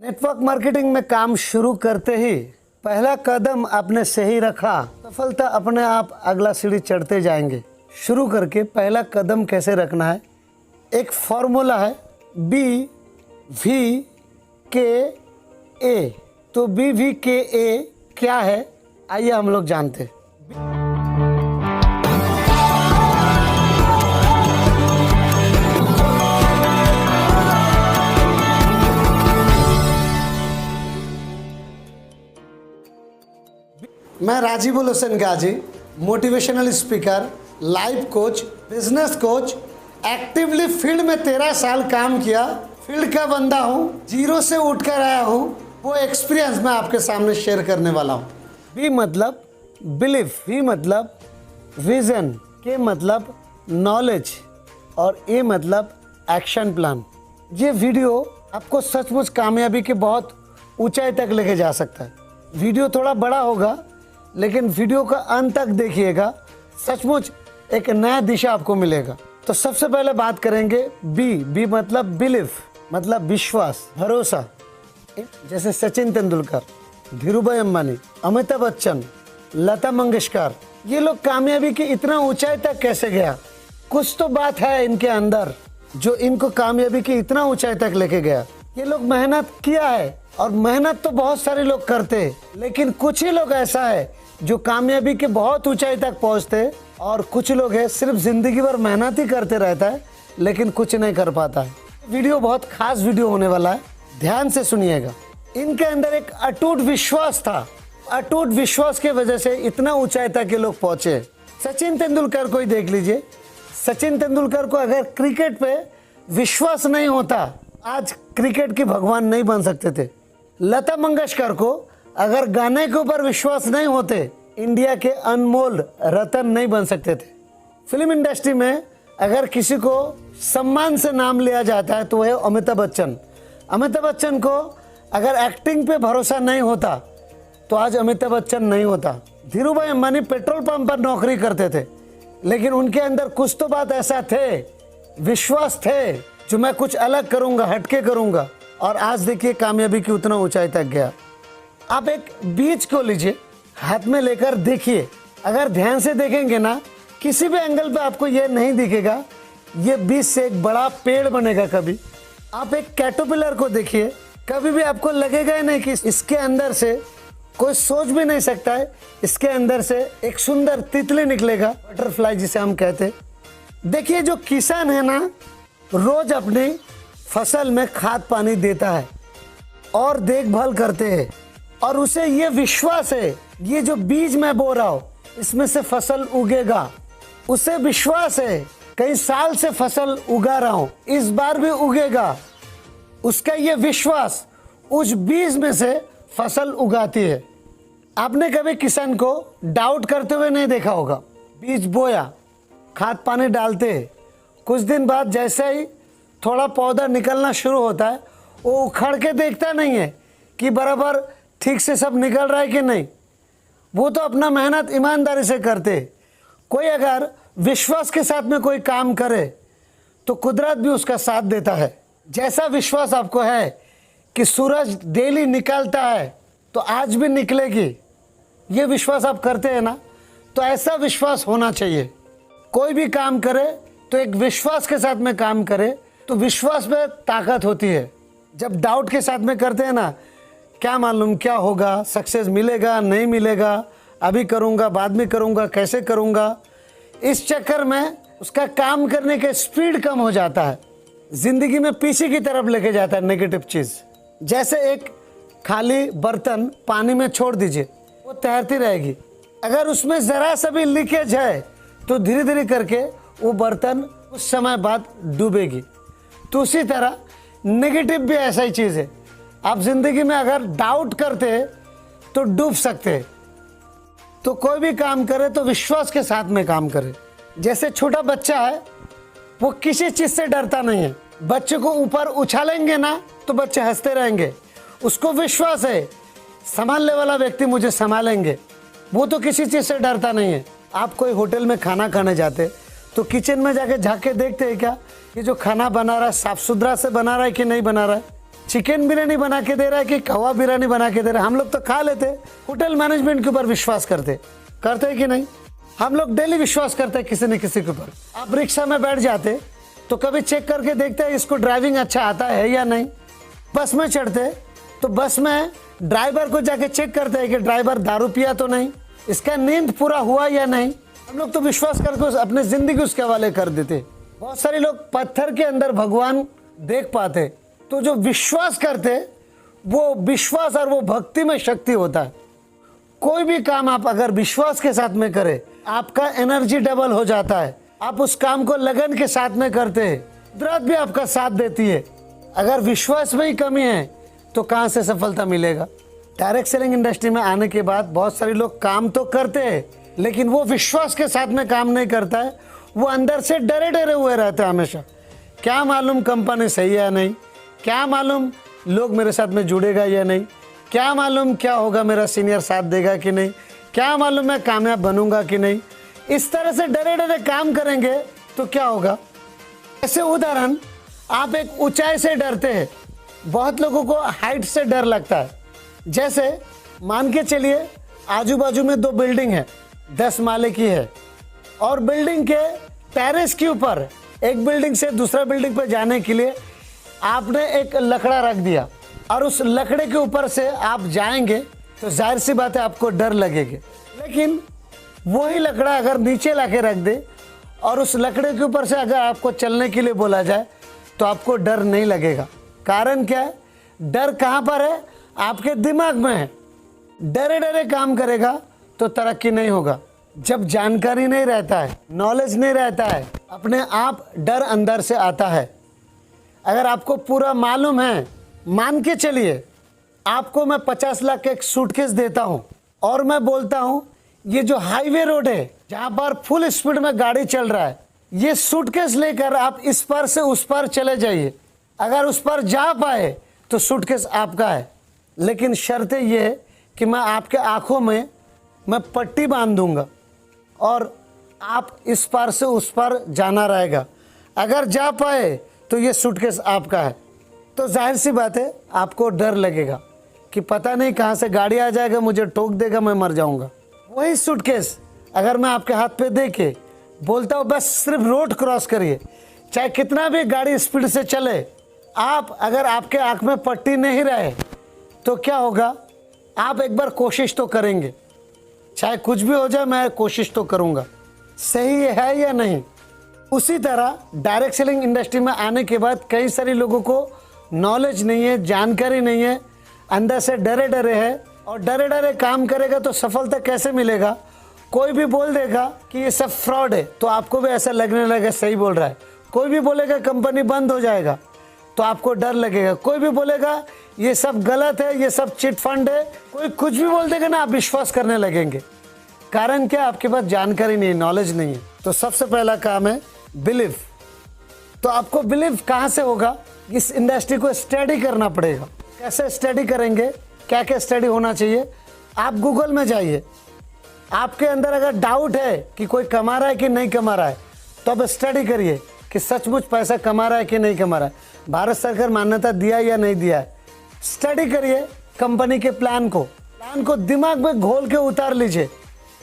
Network marketing में काम शुरू करते ही पहला कदम आपने सही रखा, सफलता अपने आप अगला सीढ़ी चढ़ते जाएंगे। शुरू करके पहला कदम कैसे रखना है, एक फॉर्मूला है BVKA। तो BVKA क्या है, आइए हम लोग जानते हैं। मैं Rajeev Hussain Ghazi, motivational speaker, life coach, business coach, actively field में 13 साल काम किया, फील्ड का बंदा हूँ, जीरो से उठकर आया हूँ। वो एक्सपीरियंस मैं आपके सामने शेयर करने वाला हूँ। बी मतलब बिलीफ, V मतलब विजन, K मतलब नॉलेज और A मतलब एक्शन प्लान। ये वीडियो आपको सचमुच कामयाबी के बहुत ऊंचाई तक लेके जा सकता है। वीडियो थोड़ा बड़ा होगा, लेकिन वीडियो का अंत तक देखिएगा, सचमुच एक नया दिशा आपको मिलेगा। तो सबसे पहले बात करेंगे बी मतलब बिलीफ, मतलब विश्वास, भरोसा। जैसे सचिन तेंदुलकर, धीरूभाई अंबानी, अमिताभ बच्चन, लता मंगेशकर, ये लोग कामयाबी की इतना ऊंचाई तक कैसे गया? कुछ तो बात है इनके अंदर जो इनको कामयाबी की इतना ऊंचाई तक लेके गया। ये लोग मेहनत किया है, और मेहनत तो बहुत सारे लोग करते हैं, लेकिन कुछ ही लोग ऐसा है जो कामयाबी के बहुत ऊंचाई तक पहुंचते, और कुछ लोग है सिर्फ जिंदगी भर मेहनत ही करते रहता है लेकिन कुछ नहीं कर पाता है। वीडियो बहुत खास वीडियो होने वाला है, ध्यान से सुनिएगा। इनके अंदर एक अटूट विश्वास था, अटूट विश्वास की वजह से इतना ऊंचाई तक के लोग पहुंचे। सचिन तेंदुलकर को ही देख लीजिए। सचिन तेंदुलकर को अगर क्रिकेट पे विश्वास नहीं होता, आज क्रिकेट के भगवान नहीं बन सकते थे। लता मंगेशकर को अगर गाने के ऊपर विश्वास नहीं होते, इंडिया के अनमोल रतन नहीं बन सकते थे। फिल्म इंडस्ट्री में अगर किसी को सम्मान से नाम लिया जाता है तो वह अमिताभ बच्चन। अमिताभ बच्चन को अगर एक्टिंग पे भरोसा नहीं होता तो आज अमिताभ बच्चन नहीं होता। धीरूभाई अंबानी पेट्रोल पंप पर नौकरी करते थे, लेकिन उनके अंदर कुछ तो बात ऐसा थे, विश्वास थे, जो मैं कुछ अलग करूंगा, हटके करूंगा, और आज देखिए कामयाबी की उतना ऊंचाई तक गया। आप एक बीज को लीजिए, हाथ में लेकर देखिए। अगर ध्यान से देखेंगे ना, किसी भी एंगल पे आपको ये नहीं दिखेगा, ये बीज से एक बड़ा पेड़ बनेगा। कभी आप एक कैटरपिलर को देखिए, कभी भी आपको लगेगा ही नहीं कि इसके अंदर से कोई सोच भी नहीं सकता है, इसके अंदर से एक सुंदर तितली निकलेगा, बटरफ्लाई जिसे हम कहते। देखिए जो किसान है ना, रोज अपनी फसल में खाद पानी देता है और देखभाल करते हैं, और उसे ये विश्वास है ये जो बीज मैं बो रहा हूं इसमें से फसल उगेगा। उसे विश्वास है कई साल से फसल उगा रहा हूं, इस बार भी उगेगा। उसका ये विश्वास उस बीज में से फसल उगाती है। आपने कभी किसान को डाउट करते हुए नहीं देखा होगा। बीज बोया, खाद पानी डालते हैं, कुछ दिन बाद जैसे ही थोड़ा पौधा निकलना शुरू होता है, वो उखड़ के देखता नहीं है कि बराबर ठीक से सब निकल रहा है कि नहीं। वो तो अपना मेहनत ईमानदारी से करते। कोई अगर विश्वास के साथ में कोई काम करे तो कुदरत भी उसका साथ देता है। जैसा विश्वास आपको है कि सूरज डेली निकलता है तो आज भी निकलेगी, ये विश्वास आप करते हैं ना, तो ऐसा विश्वास होना चाहिए। कोई भी काम करे तो एक विश्वास के साथ में काम करे, तो विश्वास में ताकत होती है। जब डाउट के साथ में करते हैं ना, क्या मालूम क्या होगा, सक्सेस मिलेगा नहीं मिलेगा, अभी करूँगा बाद में करूँगा, कैसे करूँगा, इस चक्कर में उसका काम करने का स्पीड कम हो जाता है, जिंदगी में पीछे की तरफ लेके जाता है नेगेटिव चीज़। जैसे एक खाली बर्तन पानी में छोड़ दीजिए, वो तैरती रहेगी। अगर उसमें ज़रा सा भी लीकेज है तो धीरे धीरे करके वो बर्तन कुछ समय बाद डूबेगी। तो उसी तरह नेगेटिव भी ऐसा ही चीज़ है। आप जिंदगी में अगर डाउट करते हैं तो डूब सकते हैं। तो कोई भी काम करे तो विश्वास के साथ में काम करे। जैसे छोटा बच्चा है, वो किसी चीज़ से डरता नहीं है। बच्चे को ऊपर उछालेंगे ना तो बच्चे हंसते रहेंगे, उसको विश्वास है संभालने वाला व्यक्ति मुझे संभालेंगे। वो तो किसी चीज़ से डरता नहीं है। आप कोई होटल में खाना खाने जाते तो किचन में जाके झाँक के देखते हैं क्या, ये जो खाना बना रहा है साफ सुथरा से बना रहा है कि नहीं बना रहा है। चिकन बिरयानी बना के दे रहा है कि कबाब बिरयानी बना के दे रहा है, हम लोग तो खा लेते। होटल मैनेजमेंट के ऊपर विश्वास करते हैं कि नहीं? हम लोग डेली विश्वास करते हैं किसी न किसी के ऊपर। आप रिक्शा में बैठ जाते तो कभी चेक करके देखते हैं इसको ड्राइविंग अच्छा आता है या नहीं। बस में चढ़ते तो बस में ड्राइवर को जाके चेक करते हैं कि ड्राइवर दारू पिया तो नहीं, इसका नींद पूरा हुआ या नहीं। हम लोग तो विश्वास करके अपनी जिंदगी उसके हवाले कर देते। बहुत सारे लोग पत्थर के अंदर भगवान देख पाते, तो जो विश्वास करते वो विश्वास और वो भक्ति में शक्ति होता है। कोई भी काम आप अगर विश्वास के साथ में करें, आपका एनर्जी डबल हो जाता है। आप उस काम को लगन के साथ में करते हैं, कुदरत भी आपका साथ देती है। अगर विश्वास में ही कमी है तो कहाँ से सफलता मिलेगा? डायरेक्ट सेलिंग इंडस्ट्री में आने के बाद बहुत सारे लोग काम तो करते हैं, लेकिन वो विश्वास के साथ में काम नहीं करता है। वो अंदर से डरे डरे हुए रहते हैं हमेशा। क्या मालूम कंपनी सही है या नहीं, क्या मालूम लोग मेरे साथ में जुड़ेगा या नहीं, क्या मालूम क्या होगा, मेरा सीनियर साथ देगा कि नहीं, क्या मालूम मैं कामयाब बनूंगा कि नहीं। इस तरह से डरे डरे काम करेंगे तो क्या होगा? ऐसे उदाहरण, आप एक ऊंचाई से डरते हैं। बहुत लोगों को हाइट से डर लगता है। जैसे मान के चलिए आजू बाजू में 2 बिल्डिंग है, 10 माले की है, और बिल्डिंग के टेरेस के ऊपर एक बिल्डिंग से दूसरा बिल्डिंग पर जाने के लिए आपने एक लकड़ा रख दिया, और उस लकड़े के ऊपर से आप जाएंगे तो जाहिर सी बात है आपको डर लगेगी। लेकिन वही लकड़ा अगर नीचे लाके रख दे और उस लकड़े के ऊपर से अगर आपको चलने के लिए बोला जाए तो आपको डर नहीं लगेगा। कारण क्या है? डर कहाँ पर है? आपके दिमाग में है। डरे डरे काम करेगा तो तरक्की नहीं होगा। जब जानकारी नहीं रहता है, नॉलेज नहीं रहता है, अपने आप डर अंदर से आता है। अगर आपको पूरा मालूम है, मान के चलिए आपको मैं 50 लाख का एक सूटकेस देता हूं और मैं बोलता हूं ये जो हाईवे रोड है जहां पर फुल स्पीड में गाड़ी चल रहा है, ये सूटकेस लेकर आप इस पार से उस पार चले जाइए। अगर उस पार जा पाए तो सूटकेस आपका है, लेकिन शर्त ये है कि मैं आपके आंखों में मैं पट्टी बांध दूंगा और आप इस पार से उस पार जाना रहेगा। अगर जा पाए तो ये सूटकेस आपका है। तो जाहिर सी बात है आपको डर लगेगा कि पता नहीं कहाँ से गाड़ी आ जाएगा, मुझे ठोक देगा, मैं मर जाऊंगा। वही सूटकेस अगर मैं आपके हाथ पे दे के बोलता हूँ बस सिर्फ रोड क्रॉस करिए, चाहे कितना भी गाड़ी स्पीड से चले, आप अगर आपके आँख में पट्टी नहीं रहे तो क्या होगा? आप एक बार कोशिश तो करेंगे, चाहे कुछ भी हो जाए मैं कोशिश तो करूँगा। सही है या नहीं? उसी तरह डायरेक्ट सेलिंग इंडस्ट्री में आने के बाद कई सारे लोगों को नॉलेज नहीं है, जानकारी नहीं है, अंदर से डरे डरे है, और डरे डरे काम करेगा तो सफलता कैसे मिलेगा? कोई भी बोल देगा कि ये सब फ्रॉड है तो आपको भी ऐसा लगने लगेगा सही बोल रहा है। कोई भी बोलेगा कंपनी बंद हो जाएगा तो आपको डर लगेगा। कोई भी बोलेगा ये सब गलत है, ये सब चिट फंड है, कोई कुछ भी बोल देगा ना, आप विश्वास करने लगेंगे। कारण क्या? आपके पास जानकारी नहीं है, नॉलेज नहीं है। तो सबसे पहला काम है बिलीव। तो आपको बिलीव कहाँ से होगा? इस इंडस्ट्री को स्टडी करना पड़ेगा। कैसे स्टडी करेंगे? क्या क्या स्टडी होना चाहिए? आप गूगल में जाइए। आपके अंदर अगर डाउट है कि कोई कमा रहा है कि नहीं कमा रहा है तो आप स्टडी करिए कि सचमुच पैसा कमा रहा है कि नहीं कमा रहा है, भारत सरकार मान्यता दिया या नहीं दिया है। स्टडी करिए कंपनी के प्लान को दिमाग में घोल के उतार लीजिए।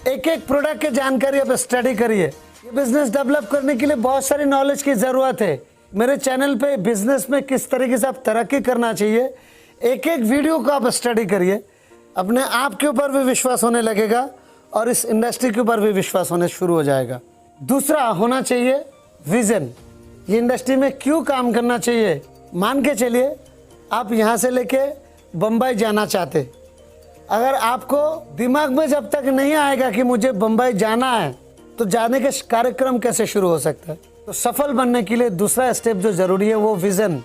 एक एक प्रोडक्ट की जानकारी आप स्टडी करिए। ये बिजनेस डेवलप करने के लिए बहुत सारी नॉलेज की ज़रूरत है। मेरे चैनल पे बिजनेस में किस तरीके से आप तरक्की करना चाहिए, एक एक वीडियो को आप स्टडी करिए। अपने आप के ऊपर भी विश्वास होने लगेगा और इस इंडस्ट्री के ऊपर भी विश्वास होने शुरू हो जाएगा। दूसरा होना चाहिए विज़न। ये इंडस्ट्री में क्यों काम करना चाहिए? मान के चलिए आप यहाँ से लेके बम्बई जाना चाहते, अगर आपको दिमाग में जब तक नहीं आएगा कि मुझे बम्बई जाना है तो जाने के कार्यक्रम कैसे शुरू हो सकता है? तो सफल बनने के लिए दूसरा स्टेप जो ज़रूरी है वो विज़न,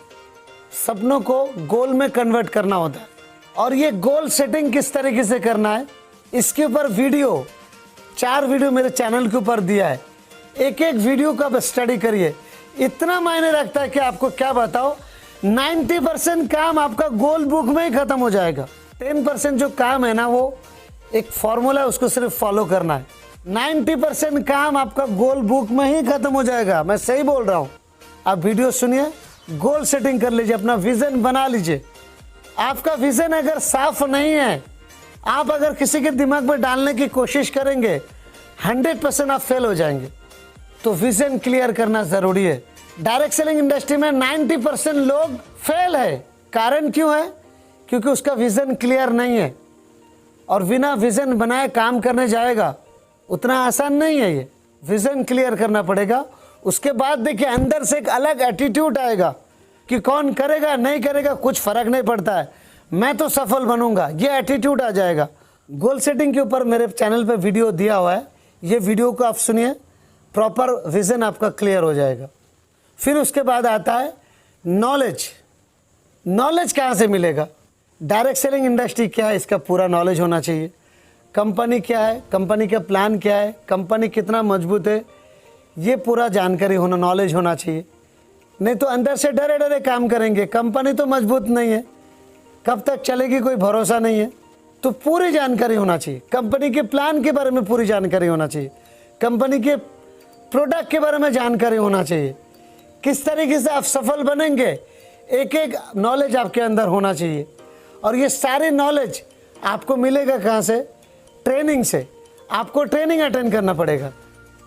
सपनों को गोल में कन्वर्ट करना होता है। और ये गोल सेटिंग किस तरीके से करना है, इसके ऊपर 4 वीडियो मेरे चैनल के ऊपर दिया है। एक एक वीडियो को आप स्टडी करिए। इतना मायने रखता है कि आपको क्या बताओ, 90% काम आपका गोल बुक में ही खत्म हो जाएगा। 10% जो काम है ना, वो एक फॉर्मूला है, उसको सिर्फ फॉलो करना है। 90% काम आपका गोल बुक में ही खत्म हो जाएगा। मैं सही बोल रहा हूँ। आप वीडियो सुनिए, गोल सेटिंग कर लीजिए, अपना विजन बना लीजिए। आपका विजन अगर साफ नहीं है, आप अगर किसी के दिमाग में डालने की कोशिश करेंगे 100% आप फेल हो जाएंगे। तो विजन क्लियर करना जरूरी है। डायरेक्ट सेलिंग इंडस्ट्री में 90% लोग फेल है। कारण क्यों है? क्योंकि उसका विजन क्लियर नहीं है, और बिना विजन बनाए काम करने जाएगा, उतना आसान नहीं है। ये विजन क्लियर करना पड़ेगा। उसके बाद देखिए अंदर से एक अलग एटीट्यूड आएगा कि कौन करेगा नहीं करेगा कुछ फर्क नहीं पड़ता है, मैं तो सफल बनूंगा, ये एटीट्यूड आ जाएगा। गोल सेटिंग के ऊपर मेरे चैनल पे वीडियो दिया हुआ है, ये वीडियो को आप सुनिए, प्रॉपर विजन आपका क्लियर हो जाएगा। फिर उसके बाद आता है नॉलेज। नॉलेज कहाँ से मिलेगा? डायरेक्ट सेलिंग इंडस्ट्री क्या है, इसका पूरा नॉलेज होना चाहिए। कंपनी क्या है, कंपनी का प्लान क्या है, कंपनी कितना मजबूत है, ये पूरा जानकारी होना, नॉलेज होना चाहिए। नहीं तो अंदर से डरे डरे काम करेंगे, कंपनी तो मजबूत नहीं है, कब तक चलेगी कोई भरोसा नहीं है। तो पूरी जानकारी होना चाहिए, कंपनी के प्लान के बारे में पूरी जानकारी होना चाहिए, कंपनी के प्रोडक्ट के बारे में जानकारी होना चाहिए, किस तरीके से आप सफल बनेंगे, एक एक नॉलेज आपके अंदर होना चाहिए। और ये सारे नॉलेज आपको मिलेगा कहाँ से? ट्रेनिंग से। आपको ट्रेनिंग अटेंड करना पड़ेगा,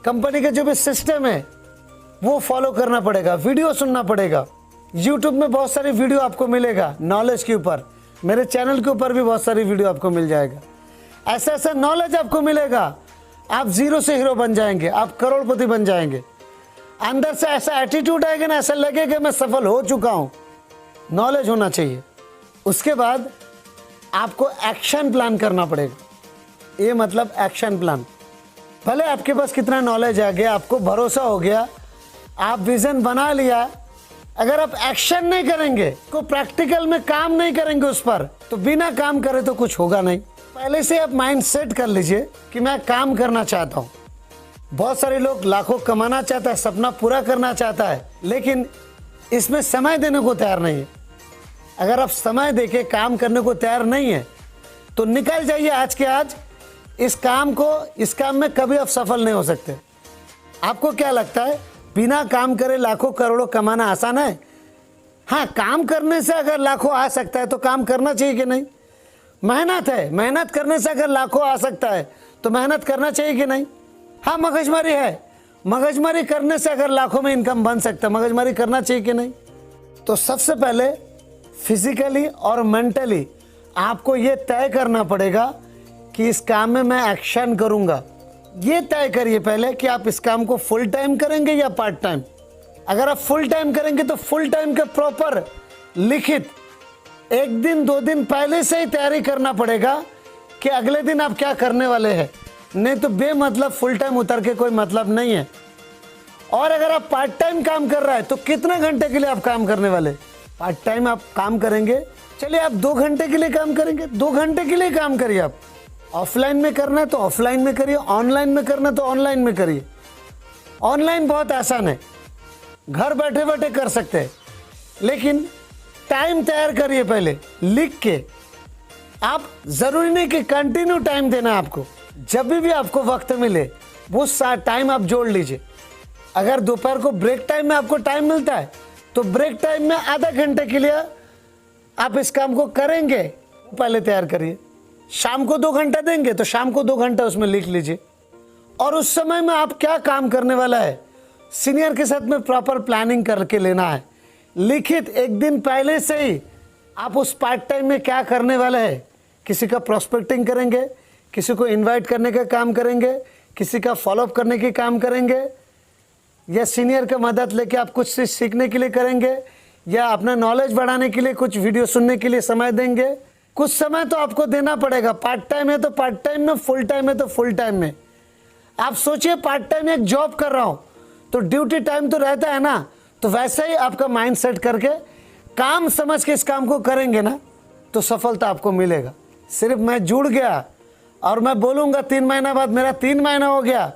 कंपनी का जो भी सिस्टम है वो फॉलो करना पड़ेगा, वीडियो सुनना पड़ेगा। यूट्यूब में बहुत सारी वीडियो आपको मिलेगा नॉलेज के ऊपर, मेरे चैनल के ऊपर भी बहुत सारी वीडियो आपको मिल जाएगा। ऐसा ऐसा नॉलेज आपको मिलेगा, आप जीरो से हीरो बन जाएंगे, आप करोड़पति बन जाएंगे। अंदर से ऐसा एटीट्यूड आएगा ना, ऐसा लगेगा मैं सफल हो चुका हूँ। नॉलेज होना चाहिए। उसके बाद आपको एक्शन प्लान करना पड़ेगा। ये मतलब एक्शन प्लान, भले आपके पास कितना नॉलेज आ गया, आपको भरोसा हो गया, आप विजन बना लिया, अगर आप एक्शन नहीं करेंगे, को प्रैक्टिकल में काम नहीं करेंगे उस पर, तो बिना काम करे तो कुछ होगा नहीं। पहले से आप माइंड सेट कर लीजिए कि मैं काम करना चाहता हूँ। बहुत सारे लोग लाखों कमाना चाहता है, सपना पूरा करना चाहता है, लेकिन इसमें समय देने को तैयार नहीं है। अगर आप समय देके काम करने को तैयार नहीं है तो निकल जाइए आज के आज इस काम को। इस काम में कभी आप सफल नहीं हो सकते। आपको क्या लगता है बिना काम करे लाखों करोड़ों कमाना आसान है? हाँ, काम करने से अगर लाखों आ सकता है तो काम करना चाहिए कि नहीं? मेहनत है, मेहनत करने से अगर लाखों आ सकता है तो मेहनत करना चाहिए कि नहीं? हाँ, मगजमारी है, मगजमारी करने से अगर लाखों में इनकम बन सकता है, मगजमारी करना चाहिए कि नहीं? तो सबसे पहले फिजिकली और मेंटली आपको ये तय करना पड़ेगा कि इस काम में मैं एक्शन करूंगा। ये तय करिए पहले कि आप इस काम को फुल टाइम करेंगे या पार्ट टाइम। अगर आप फुल टाइम करेंगे तो फुल टाइम का प्रॉपर लिखित 1 दिन 2 दिन पहले से ही तैयारी करना पड़ेगा कि अगले दिन आप क्या करने वाले हैं। नहीं तो बेमतलब फुल टाइम उतर के कोई मतलब नहीं है। और अगर आप पार्ट टाइम काम कर रहा है तो कितने घंटे के लिए आप काम करने वाले? पार्ट टाइम आप काम करेंगे, चलिए आप 2 घंटे के लिए काम करेंगे, 2 घंटे के लिए काम करिए। आप ऑफलाइन में करना है तो ऑफलाइन में करिए, ऑनलाइन में करना है तो ऑनलाइन में करिए। ऑनलाइन बहुत आसान है, घर बैठे बैठे कर सकते हैं, लेकिन टाइम तैयार करिए पहले लिख के। आप जरूरी नहीं कि कंटिन्यू टाइम देना आपको, जब भी आपको वक्त मिले वो टाइम आप जोड़ लीजिए। अगर दोपहर को ब्रेक टाइम में आपको टाइम मिलता है तो ब्रेक टाइम में आधा घंटे के लिए आप इस काम को करेंगे, पहले तैयार करिए। शाम को 2 घंटा देंगे तो शाम को 2 घंटा उसमें लिख लीजिए। और उस समय में आप क्या काम करने वाला है, सीनियर के साथ में प्रॉपर प्लानिंग करके लेना है। लिखित 1 दिन पहले से ही आप उस पार्ट टाइम में क्या करने वाले हैं। किसी का प्रोस्पेक्टिंग करेंगे, किसी को इनवाइट करने का काम करेंगे, किसी का फॉलोअप करने के काम करेंगे, या सीनियर का मदद लेके आप कुछ चीज़ सीखने के लिए करेंगे, या अपना नॉलेज बढ़ाने के लिए कुछ वीडियो सुनने के लिए समय देंगे। कुछ समय तो आपको देना पड़ेगा। पार्ट टाइम है तो पार्ट टाइम में, फुल टाइम है तो फुल टाइम में। आप सोचिए पार्ट टाइम में एक जॉब कर रहा हूँ तो ड्यूटी टाइम तो रहता है ना, तो वैसे ही आपका माइंड सेट करके काम समझ के इस काम को करेंगे ना तो सफलता आपको मिलेगा। सिर्फ मैं जुड़ गया और मैं बोलूँगा 3 महीना बाद मेरा 3 महीना हो गया,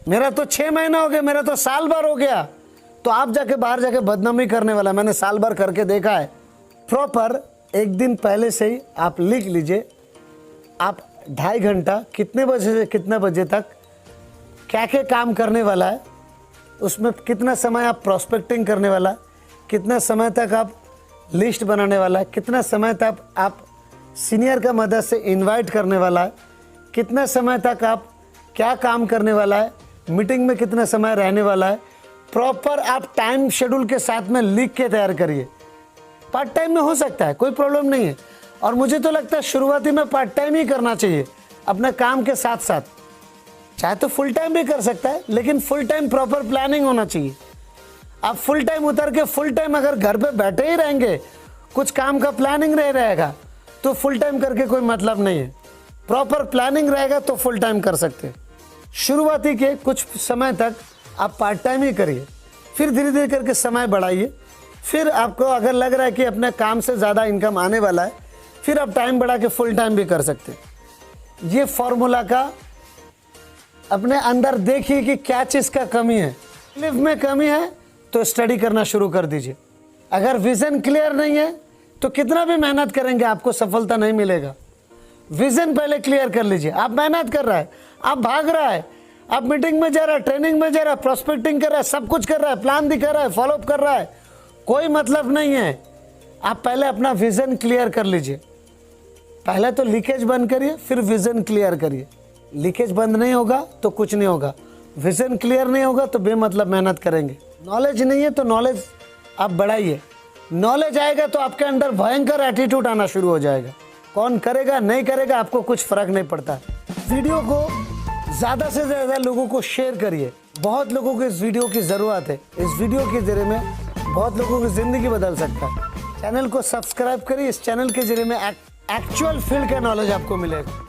मेरा तो 6 महीना हो गया, मेरा तो साल भर हो गया, तो आप जाके बाहर जाके बदनामी करने वाला। मैंने साल भर करके देखा है। प्रॉपर 1 दिन पहले से ही आप लिख लीजिए, आप 2.5 घंटा कितने बजे से कितने बजे तक क्या क्या काम करने वाला है, उसमें कितना समय आप प्रोस्पेक्टिंग करने वाला, कितना समय तक आप लिस्ट बनाने वाला है, कितना समय तक आप सीनियर का मदद से इनवाइट करने वाला है, कितना समय तक आप क्या काम करने वाला है, मीटिंग में कितना समय रहने वाला है, प्रॉपर आप टाइम शेड्यूल के साथ में लिख के तैयार करिए। पार्ट टाइम में हो सकता है, कोई प्रॉब्लम नहीं है। और मुझे तो लगता है शुरुआती में पार्ट टाइम ही करना चाहिए अपने काम के साथ साथ। चाहे तो फुल टाइम भी कर सकता है, लेकिन फुल टाइम प्रॉपर प्लानिंग होना चाहिए। आप फुल टाइम उतर के फुल टाइम अगर घर पे बैठे ही रहेंगे, कुछ काम का प्लानिंग नहीं रहेगा, तो फुल टाइम करके कोई मतलब नहीं है। प्रॉपर प्लानिंग रहेगा तो फुल टाइम कर सकते हैं। शुरुआती के कुछ समय तक आप पार्ट टाइम ही करिए, फिर धीरे धीरे करके समय बढ़ाइए। फिर आपको अगर लग रहा है कि अपने काम से ज़्यादा इनकम आने वाला है, फिर आप टाइम बढ़ा के फुल टाइम भी कर सकते हैं। ये फॉर्मूला का अपने अंदर देखिए कि क्या चीज़ का कमी है। लिव में कमी है तो स्टडी करना शुरू कर दीजिए। अगर विज़न क्लियर नहीं है तो कितना भी मेहनत करेंगे आपको सफलता नहीं मिलेगा। विज़न पहले क्लियर कर लीजिए। आप मेहनत कर रहा है, आप भाग रहा है, आप मीटिंग में जा रहा है, ट्रेनिंग में जा रहा है, प्रोस्पेक्टिंग कर रहा है, सब कुछ कर रहा है, प्लान दिखा रहा है, फॉलोअप कर रहा है, कोई मतलब नहीं है। आप पहले अपना विज़न क्लियर कर लीजिए। पहले तो लीकेज बंद करिए, फिर विज़न क्लियर करिए। लीकेज बंद नहीं होगा तो कुछ नहीं होगा, विज़न क्लियर नहीं होगा तो बेमतलब मेहनत करेंगे। नॉलेज नहीं है तो नॉलेज आप बढ़ाइए। नॉलेज आएगा तो आपके अंदर भयंकर एटीट्यूड आना शुरू हो जाएगा। कौन करेगा नहीं करेगा आपको कुछ फ़र्क नहीं पड़ता। वीडियो को ज़्यादा से ज़्यादा लोगों को शेयर करिए। बहुत लोगों को इस वीडियो की ज़रूरत है। इस वीडियो के ज़रिए में बहुत लोगों की ज़िंदगी बदल सकता है। चैनल को सब्सक्राइब करिए। इस चैनल के ज़रिए में एक्चुअल फील्ड का नॉलेज आपको मिलेगा।